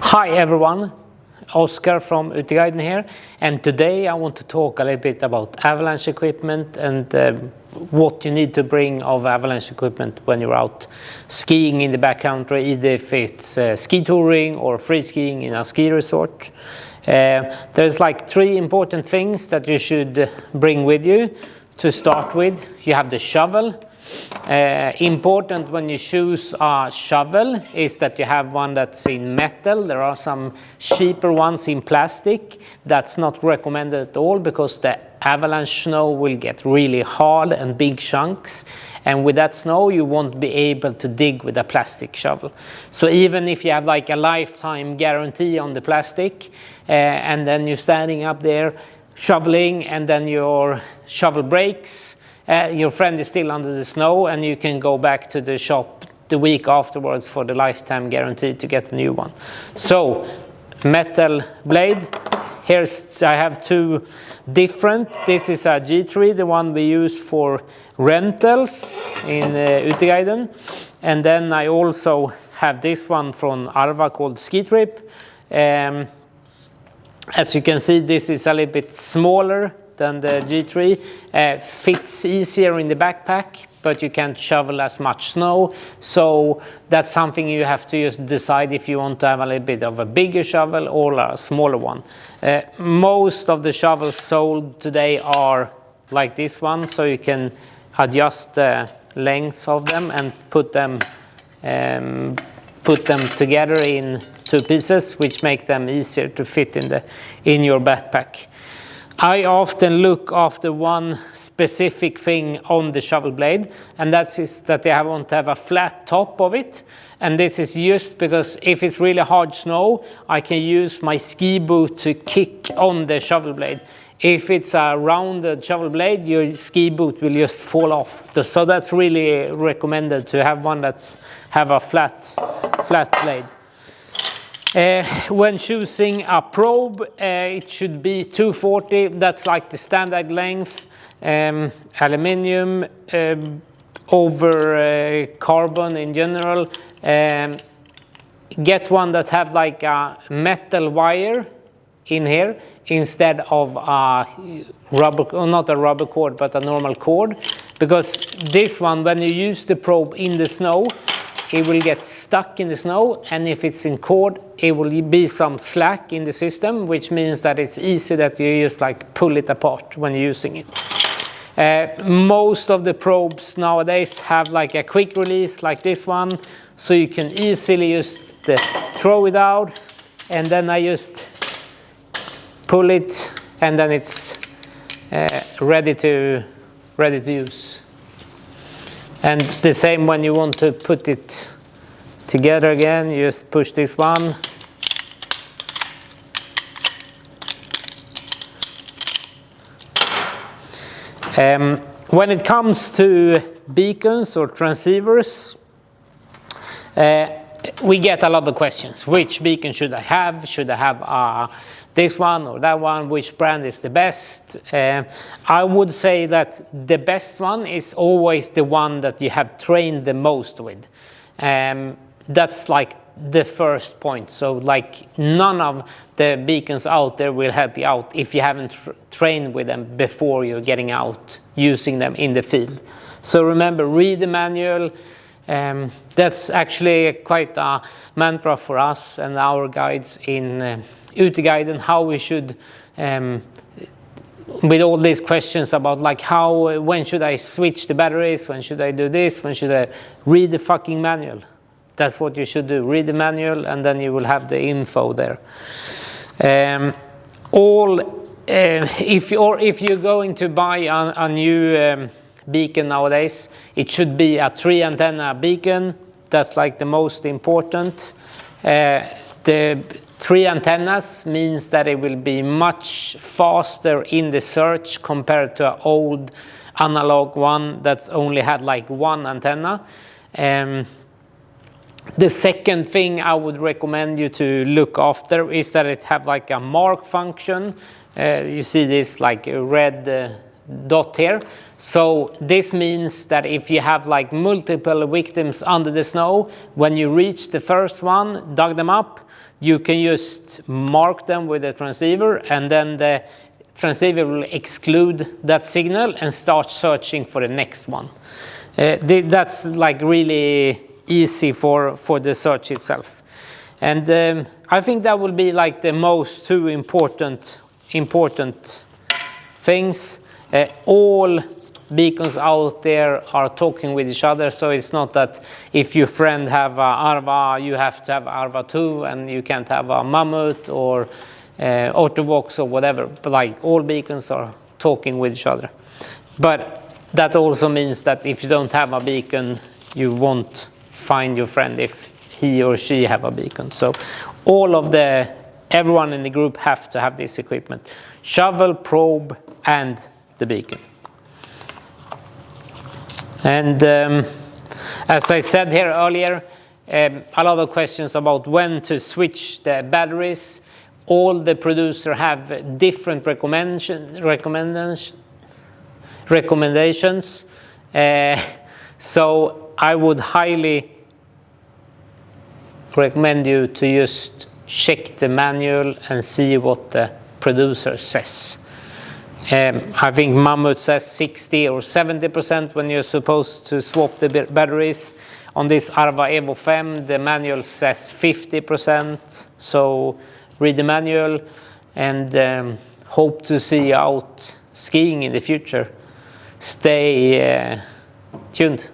Hi everyone, Oscar from Uteguiden here, and today I want to talk a little bit about Avalanche equipment and what you need to bring of Avalanche equipment when you're out skiing in the backcountry, either if it's ski touring or free skiing in a ski resort. There's like 3 important things that you should bring with you. To start with, you have the shovel. Important when you choose a shovel is that you have one that's in metal. There are some cheaper ones in plastic. That's not recommended at all because the avalanche snow will get really hard and big chunks, and with that snow you won't be able to dig with a plastic shovel. So even if you have like a lifetime guarantee on the plastic, and then you're standing up there shoveling and then your shovel breaks, your friend is still under the snow, and you can go back to the shop the week afterwards for the lifetime guarantee to get a new one. So, metal blade. I have 2 different. This is a G3, the one we use for rentals in Uteguiden. And then I also have this one from Arva called Ski Trip. As you can see, this is a little bit smaller than the G3, fits easier in the backpack, but you can't shovel as much snow. So that's something you have to just decide if you want to have a little bit of a bigger shovel or a smaller one. Most of the shovels sold today are like this one, so you can adjust the length of them and put them together in 2 pieces, which make them easier to fit in your backpack. I often look after one specific thing on the shovel blade, and that is that they want to have a flat top of it. And this is just because if it's really hard snow, I can use my ski boot to kick on the shovel blade. If it's a rounded shovel blade, your ski boot will just fall off. So that's really recommended to have one that's have a flat blade. When choosing a probe, it should be 240. That's like the standard length. Aluminium over carbon in general. Get one that have like a metal wire in here instead of a rubber, or not a rubber cord, but a normal cord. Because this one, when you use the probe in the snow, it will get stuck in the snow, and if it's in cord, it will be some slack in the system, which means that it's easy that you just like pull it apart when you're using it. Most of the probes nowadays have like a quick release like this one, so you can easily just throw it out, and then I just pull it, and then it's ready to use. And the same when you want to put it together again, you just push this one. When it comes to beacons or transceivers, we get a lot of questions. Which beacon should I have? Should I have this one or that one? Which brand is the best? I would say that the best one is always the one that you have trained the most with. That's like the first point. So like none of the beacons out there will help you out if you haven't trained with them before you're getting out using them in the field. So remember, read the manual. That's actually quite a mantra for us and our guides in Uteguiden, how we should, with all these questions about like when should I switch the batteries, when should I do this, when should I read the fucking manual. That's what you should do. Read the manual, and then you will have the info there. If you're going to buy a new beacon nowadays, it should be a 3 antenna beacon. That's like the most important. The 3 antennas means that it will be much faster in the search compared to an old analog one that's only had like 1 antenna. The second thing I would recommend you to look after is that it have like a mark function. You see this like red dot here. So this means that if you have like multiple victims under the snow, when you reach the first one, dug them up, you can just mark them with a transceiver, and then the transceiver will exclude that signal and start searching for the next one. That's like really easy for the search itself. And I think that will be like the most two important things. All beacons out there are talking with each other, so it's not that if your friend have a Arva, you have to have Arva too, and you can't have a Mammoth or Autovox or whatever. But like all beacons are talking with each other. But that also means that if you don't have a beacon, you won't find your friend if he or she have a beacon. So everyone in the group have to have this equipment: shovel, probe, and the beacon. And as I said here earlier, a lot of questions about when to switch the batteries. All the producers have different recommendations. So I would highly recommend you to just check the manual and see what the producer says. I think Mammoth says 60 or 70% when you're supposed to swap the batteries. On this Arva Evo Fem, the manual says 50%. So read the manual, and hope to see you out skiing in the future. Stay tuned.